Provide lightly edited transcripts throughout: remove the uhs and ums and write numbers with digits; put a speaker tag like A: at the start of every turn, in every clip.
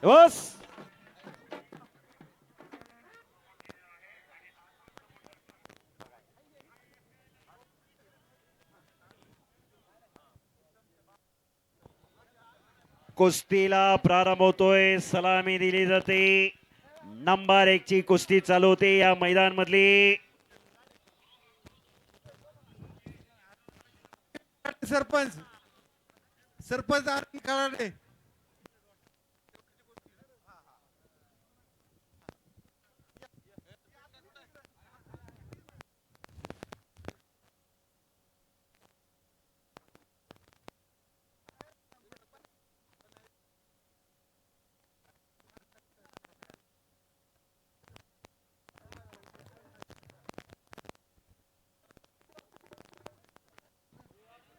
A: बस. कुस्तीला प्रारंभ होतोय. सलामी दिली जाते. नंबर 1 ची कुस्ती चालू होते या मैदान मधली.
B: सरपंच सरपंच कळाले.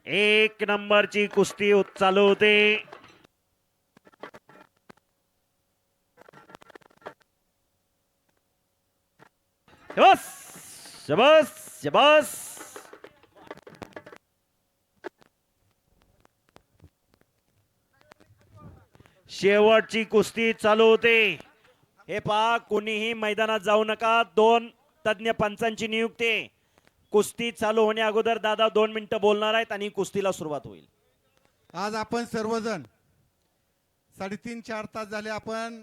A: एक नंबरची कुस्ती चालू होते. बस शबास शबास. शेवटची कुस्ती चालू होते. हे पहा, कोणीही मैदानात जाऊ नका. 2 तज्ञ पंचांची नियुक्ती. कुस्ती चालू होण्या अगोदर दादा 2 मिनिटं बोलणार आहेत आणि कुस्तीला सुरुवात होईल.
B: आज आपण सर्वजण 3.5-4 तास झाले आपण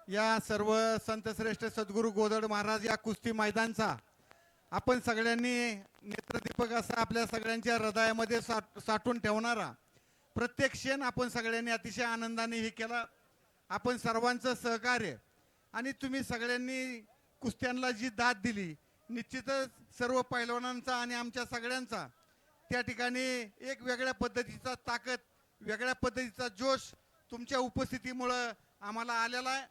B: या सर्व संतश्रेष्ठ सद्गुरू गोदड महाराज या कुस्ती मैदानचा आपण सगळ्यांनी नेत्रदीपक असा आपल्या सगळ्यांच्या हृदयामध्ये साठवून ठेवणारा प्रत्येक क्षण आपण सगळ्यांनी अतिशय आनंदाने हे केला. आपण सर्वांचं सहकार्य आणि तुम्ही सगळ्यांनी कुस्त्यांना जी दाद दिली, निश्चितच सर्व पैलवानांचा आणि आमच्या सगळ्यांचा त्या ठिकाणी एक वेगळ्या पद्धतीचा ताकद, वेगळ्या पद्धतीचा जोश तुमच्या उपस्थितीमुळं आम्हाला आलेला आहे.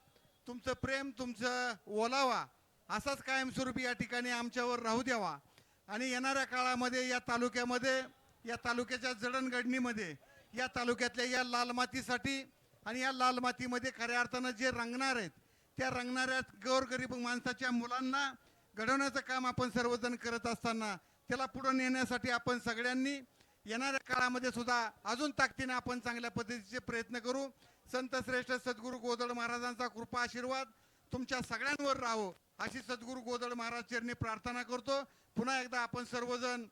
B: तुमचं प्रेम, तुमचं ओलावा असाच कायमस्वरूपी या ठिकाणी आमच्यावर राहू द्यावा आणि येणाऱ्या काळामध्ये या तालुक्यामध्ये, या तालुक्याच्या जडणघडणीमध्ये, या तालुक्यातल्या या लाल मातीसाठी आणि या लाल मातीमध्ये खऱ्या अर्थानं जे रंगणार आहेत त्या रंगणाऱ्या गोरगरीब माणसाच्या मुलांना घडवण्याचं काम आपण सर्वजण करत असताना त्याला पुढे नेण्यासाठी आपण सगळ्यांनी येणाऱ्या काळामध्ये सुद्धा अजून ताकदीने आपण चांगल्या पद्धतीचे प्रयत्न करू. संत श्रेष्ठ सद्गुरू गोदड महाराजांचा कृपा आशीर्वाद तुमच्या सगळ्यांवर राहो अशी सद्गुरू गोदड महाराज चरणी प्रार्थना करतो. पुन्हा एकदा आपण सर्वजण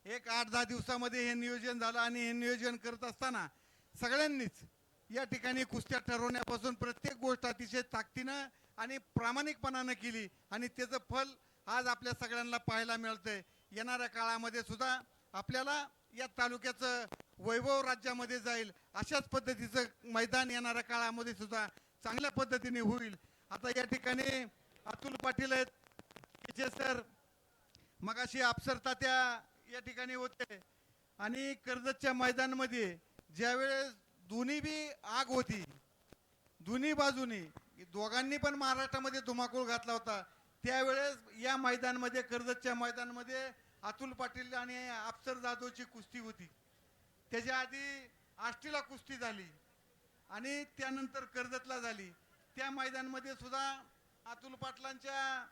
B: एक 8-10 दिवसामध्ये हे नियोजन झालं आणि हे नियोजन करत असताना सगळ्यांनीच या ठिकाणी कुस्त्या ठरवण्यापासून प्रत्येक गोष्ट अतिशय ताकदीनं आणि प्रामाणिकपणानं केली आणि त्याचं फल आज आपल्या सगळ्यांना पाहायला मिळतंय. येणाऱ्या काळामध्ये सुद्धा आपल्याला या तालुक्याचं वैभव राज्यामध्ये जाईल अशाच पद्धतीचं मैदान येणाऱ्या काळामध्ये सुद्धा चांगल्या पद्धतीने होईल. आता या ठिकाणी अतुल पाटील आहेत जे सर मगाशी अफसर तात्या या ठिकाणी होते आणि कर्जतच्या मैदानामध्ये ज्यावेळेस दोन्ही बी आग होती, दोन्ही बाजूनी दोघांनी पण महाराष्ट्रामध्ये धुमाकूळ घातला होता, त्यावेळेस या मैदानामध्ये कर्जतच्या मैदानामध्ये अतुल पाटील आणि अफसर जाधवची कुस्ती होती. त्याच्या आधी आष्टीला कुस्ती झाली आणि त्यानंतर कर्जतला झाली. त्या मैदानामध्ये सुद्धा अतुल पाटलांच्या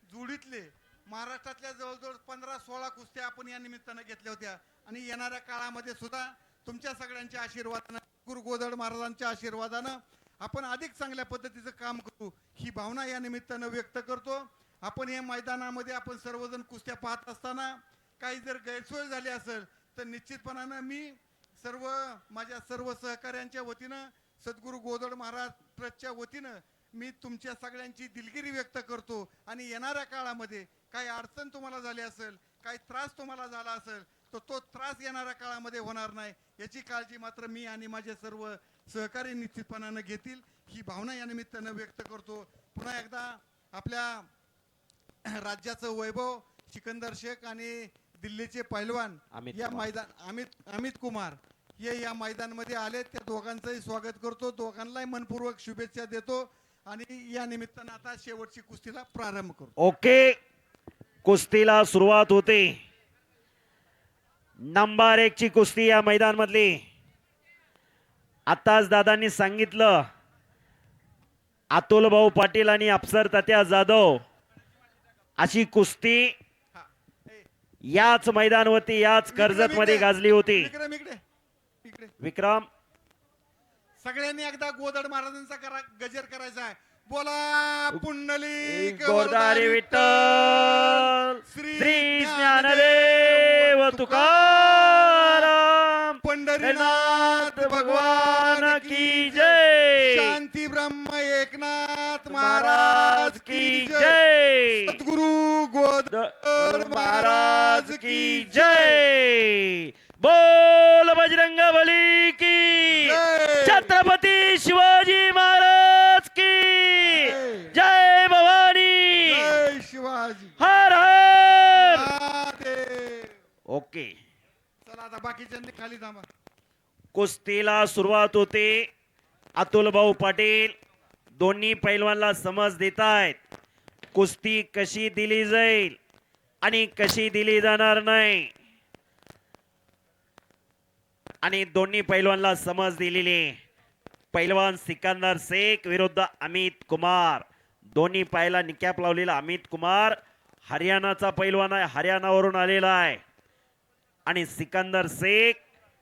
B: जोडीतले महाराष्ट्रातल्या जवळजवळ 15-16 कुस्त्या आपण या निमित्तानं घेतल्या होत्या आणि येणाऱ्या काळामध्ये सुद्धा तुमच्या सगळ्यांच्या आशीर्वादानं, गुरु गोदड महाराजांच्या आशीर्वादानं आपण अधिक चांगल्या पद्धतीचं काम करू ही भावना या निमित्तानं व्यक्त करतो. आपण या मैदानामध्ये आपण सर्वजण कुस्त्या पाहत असताना काही जर गैरसोय झाली असेल तर निश्चितपणानं मी माझ्या सर्व सहकाऱ्यांच्या वतीनं, सद्गुरू गोदड महाराज ट्रस्टच्या वतीनं मी तुमच्या सगळ्यांची दिलगिरी व्यक्त करतो आणि येणाऱ्या काळामध्ये काही अडचण तुम्हाला झाली असेल, काही त्रास तुम्हाला झाला असेल तर तो त्रास येणाऱ्या काळामध्ये होणार नाही याची काळजी मात्र मी आणि माझे सर्व सहकारी निश्चितपणानं घेतील ही भावना या निमित्तानं व्यक्त करतो. पुन्हा एकदा आपल्या राज्याचं वैभव सिकंदर शेख आणि दिल्लीचे पैलवान या मैदान अमित कुमार हे या मैदानामध्ये आले, त्या दोघांचंही स्वागत करतो, दोघांनाही मनपूर्वक शुभेच्छा देतो आणि या निमित्तानं आता शेवटची कुस्तीला प्रारंभ करतो.
A: ओके, कुस्तीला सुरुवात होते. नंबर 1 ची कुस्ती या मैदान मधली. आताच दादांनी सांगितलं, अतुल भाऊ पाटील आणि अफसर तात्या जाधव अशी कुस्ती याच मैदानावरती, याच कर्जत मध्ये गाजली होती.
B: विक्रम सगळ्यांनी एकदा गोदड महाराजांचा गजर करायचा आहे. बोला पुंडलिक
A: गोदारी विठ्ठल
B: श्री
A: श्री ज्ञानदेव तुकाराम
B: पंढरीनाथ भगवान की
A: जय.
B: शांती ब्रह्म एकनाथ महाराज की जय.
A: जय.
B: सद्गुरु गोदड
A: महाराज की जय. बोल बजरंग बली की
B: जय.
A: छत्रपती शिवाजी महाराज की जय. भवानी
B: जय शिवाजी
A: हर हर.
B: महादेव.
A: ओके,
B: चला आता बाकीच्यांनी खाली थांबा.
A: कुस्तीला सुरुवात होते. अतुल भाऊ पाटील दोन्ही पैलवानला समज देतायत कुस्ती कशी दिली जाईल आणि कशी दिली जाणार नाही. आणि दोन्ही पैलवानला समज दिलेली. पैलवान सिकंदर शेख विरुद्ध अमित कुमार. दोन्ही पायाला निकॅप लावलेला अमित कुमार हरियाणाचा पैलवान आहे, हरियाणावरून आलेला आहे. आणि सिकंदर शेख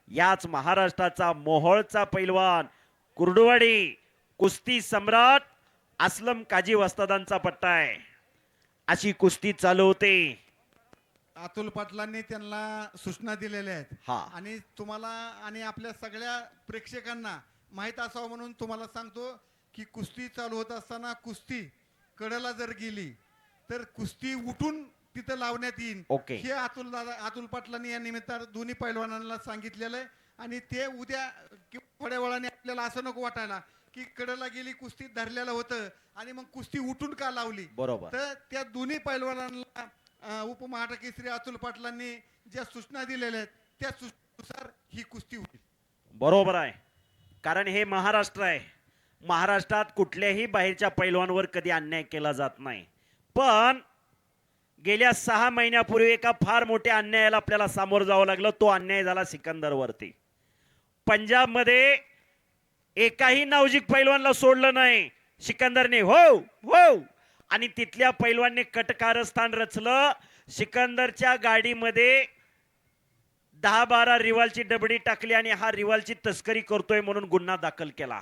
A: याच महाराष्ट्राचा मोहोळचा पैलवान, कुर्डुवाडी कुस्ती सम्राट असलम काजी वस्तादांचा पट्टा आहे. अशी कुस्ती चालू होते.
B: अतुल पाटलांनी त्यांना सूचना दिलेल्या आहेत.
A: हा.
B: आणि तुम्हाला आणि आपल्या सगळ्या प्रेक्षकांना माहित असावं म्हणून तुम्हाला सांगतो की कुस्ती चालू होत असताना कुस्ती कडेला जर गेली तर कुस्ती उठून तिथं लावण्यात येईल.
A: ओके.
B: हे अतुल पाटलांनी या निमित्तानं दोन्ही पैलवानांना सांगितलेलं आहे. आणि ते उद्या थोड्या वेळाने आपल्याला असं नको वाटायला की कडेला गेली कुस्ती धरलेलं होतं आणि मग कुस्ती उठून का लावली.
A: बरोबर.
B: तर त्या दोन्ही पैलवानांना उपमहाराष्ट्र अतुल पाटलांनी ज्या सूचना दिलेल्या आहेत त्या सूचनेनुसार ही कुस्ती होईल.
A: बरोबर आहे, कारण हे महाराष्ट्र आहे. महाराष्ट्रात कुठल्याही बाहेरच्या पैलवानवर कधी अन्याय केला जात नाही. पण गेल्या 6 महिन्यापूर्वी एका फार मोठ्या अन्यायाला आपल्याला सामोरं जावं लागलं. तो अन्याय झाला सिकंदरवरती. पंजाबमध्ये एकाही नावजिक पैलवानला सोडलं नाही सिकंदरने. हो हो. आणि तिथल्या पैलवानने कटकारस्थान रचलं. सिकंदरच्या गाडीमध्ये 10-12 रिवालची डबडी टाकली आणि हा रिवालची तस्करी करतोय म्हणून गुन्हा दाखल केला.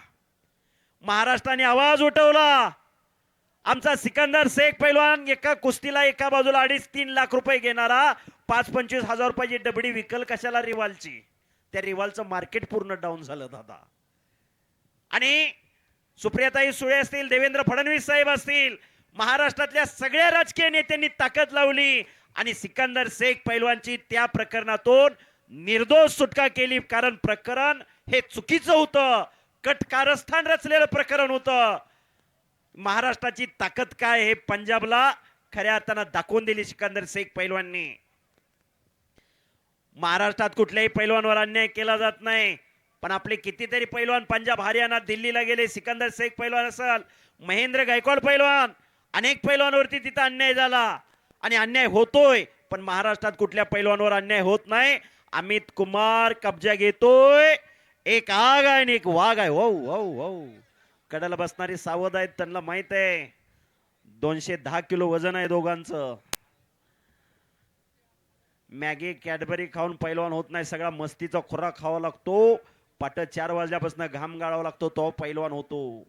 A: महाराष्ट्राने आवाज उठवला. आमचा सिकंदर शेख पैलवान एका कुस्तीला एका बाजूला 2.5-3 लाख रुपये घेणारा 5-25 हजार रुपयाची डबडी विकल कशाला रिवालची. त्या रिवालचं मार्केट पूर्ण डाऊन झालं दादा. आणि सुप्रियाताई सुळे असतील, देवेंद्र फडणवीस साहेब असतील, महाराष्ट्रातल्या सगळ्या राजकीय नेत्यांनी ताकद लावली आणि सिकंदर शेख पैलवानची त्या प्रकरणातून निर्दोष सुटका केली. कारण प्रकरण हे चुकीचं होतं, कटकारस्थान रचलेलं प्रकरण होतं. महाराष्ट्राची ताकद काय हे पंजाबला खऱ्या अर्थानं दाखवून दिली सिकंदर शेख पैलवाननी. महाराष्ट्रात कुठल्याही पैलवानवर अन्याय केला जात नाही. पण आपले कितीतरी पैलवान पंजाब, हरियाणा, दिल्लीला गेले. सिकंदर शेख पैलवान असेल, महेंद्र गायकवाड पैलवान, अनेक पैलवानवरती तिथं अन्याय झाला आणि अन्याय होतोय. पण महाराष्ट्रात कुठल्या पैलवानवर अन्याय होत नाही. अमित कुमार कब्जा घेतोय. एक आग आहे आणि एक वाघ आहे. हो हो हो. कडाला बसणारी सावध आहेत, त्यांना माहित आहे 210 किलो वजन आहे दोघांचं. मॅगी कॅडबरी खाऊन पैलवान होत नाही. सगळा मस्तीचा खुराक खावा लागतो. पाट 4 वाजल्यापासून घाम गाळावा लागतो तो पैलवान होतो.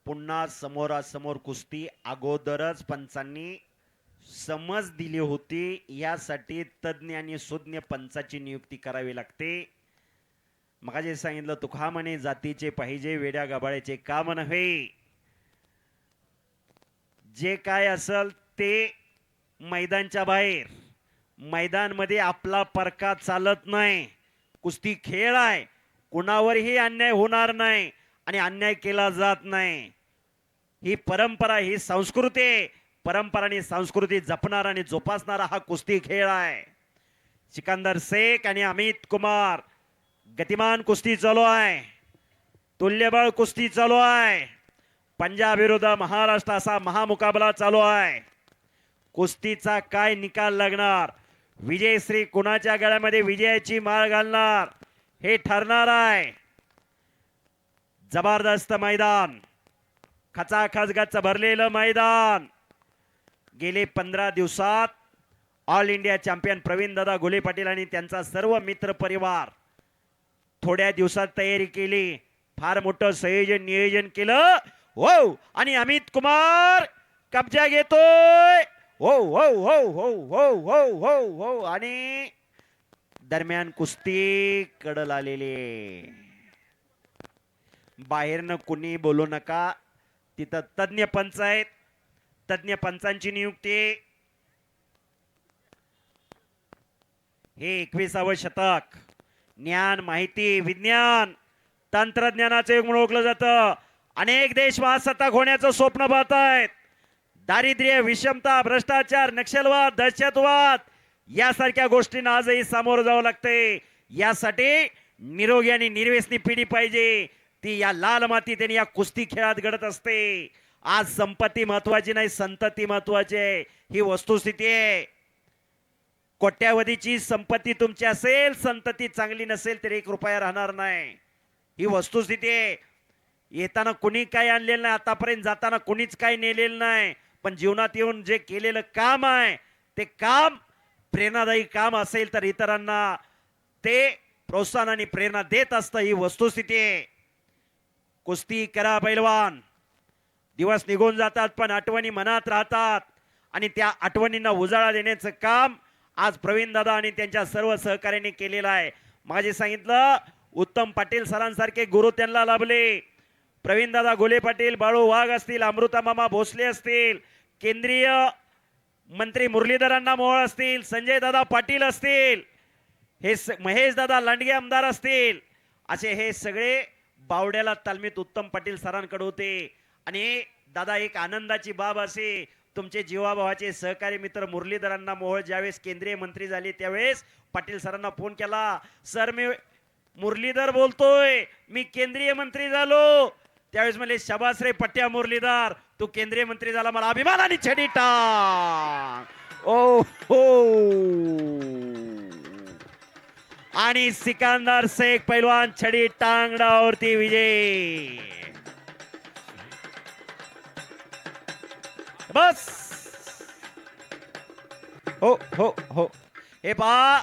A: पुन्हा समोरासमोर कुस्ती. अगोदरच पंचांनी समज दिली होती. यासाठी तज्ञ आणि सुज्ञ पंचाची नियुक्ती करावी लागते. मग जे सांगितलं तुका म्हणे जातीचे पाहिजे, वेड्या गबाळ्याचे काम नव्हे. जे काय असल ते मैदानच्या बाहेर. मैदानमध्ये आपला परका चालत नाही. कुस्ती खेळ आहे, कुणावरही अन्याय होणार नाही आणि अन्याय केला जात नाही. ही परंपरा, ही संस्कृती आहे. परंपरा आणि संस्कृती जपणारा आणि जोपासणारा हा कुस्ती खेळ आहे. सिकंदर शेख आणि अमित कुमार गतिमान कुस्ती चालू आहे. तुल्यबळ कुस्ती चालू आहे. पंजाब विरुद्ध महाराष्ट्र असा महामुकाबला चालू आहे. कुस्तीचा काय निकाल लागणार, विजयश्री कुणाच्या गळ्यामध्ये विजयाची माळ घालणार हे ठरणार आहे. जबरदस्त मैदान, खचाखच गच्च भरलेलं मैदान. गेले 15 दिवसात ऑल इंडिया चॅम्पियन प्रवीण दादा घोले पाटील आणि त्यांचा सर्व मित्र परिवार थोड्या दिवसात तयारी केली. फार मोठं संयोजन नियोजन केलं. हो आणि अमित कुमार कब्जा घेतोय. हो हो हो हो हो हो हो हो आणि दरम्यान कुस्ती कडल आलेली. बाहेरनं कुणी बोलू नका. तिथं तज्ञ पंच आहेत. तज्ञ पंचांची नियुक्ती. हे 21वे शतक ज्ञान, माहिती, विज्ञान, तंत्रज्ञानाचे युग म्हणून ओळखलं जातं. अनेक देश महासत्ताक होण्याचं स्वप्न पाहत आहेत. दारिद्र्य, विषमता, भ्रष्टाचार, नक्षलवाद, दहशतवाद यासारख्या गोष्टींना आजही सामोरं जावं लागते. यासाठी निरोगी आणि निर्व्यसनी पिढी पाहिजे. ती या लाल मातीत आणि या कुस्ती खेळात घडत असते. आज संपत्ती महत्वाची नाही, संतती महत्वाची आहे. ही वस्तुस्थिती आहे. कोट्यावधीची संपत्ती तुमची असेल, संतती चांगली नसेल तर 1 रुपया राहणार नाही. ही वस्तुस्थिती आहे. येताना कुणी काही आणलेलं नाही, आतापर्यंत जाताना कुणीच काही नेलेलं नाही. पण जीवनात येऊन जे केलेलं काम आहे ते काम प्रेरणादायी काम असेल तर इतरांना ते प्रोत्साहन आणि प्रेरणा देत असतं. ही वस्तुस्थिती आहे. कुस्ती करा पैलवान. दिवस निघून जातात पण आठवणी मनात राहतात आणि त्या आठवणींना उजाळा देण्याचं काम आज प्रवीण दादा आणि त्यांच्या सर्व सहकार्याने केलेलं आहे. माझे सांगितलं उत्तम पाटील सरांसारखे गुरु त्यांना लाभले. प्रवीण दादा घोले पाटील, बाळू वाघ असतील, अमृता मामा भोसले असतील, केंद्रीय मंत्री मुरलीधरांना मोहोळ असतील, संजय दादा पाटील असतील, हे महेश दादा लांडगे आमदार असतील, असे हे सगळे बावड्याला तालमीत उत्तम पाटील सरांकडे होते. आणि दादा एक आनंदाची बाब असे तुमचे जीवाभावाचे सहकारी मित्र मुरलीधरांना मोहोळ ज्यावेळेस केंद्रीय मंत्री झाले त्यावेळेस पाटील सरांना फोन केला. सर मी मुरलीधर बोलतोय, मी केंद्रीय मंत्री झालो. त्यावेळेस म्हणले शाबास रे पट्ट्या मुरलीधर, तू केंद्रीय मंत्री झाला, मला अभिमानाने छडी टाक. ओ हो. आणि सिकंदर शेख पैलवान छडी टांगडावरती विजय. बस. हो हो हो. हे पहा,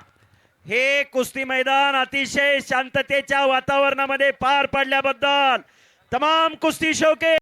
A: हे कुस्ती मैदान अतिशय शांततेच्या वातावरणामध्ये पार पडल्याबद्दल तमाम कुस्ती शौकीन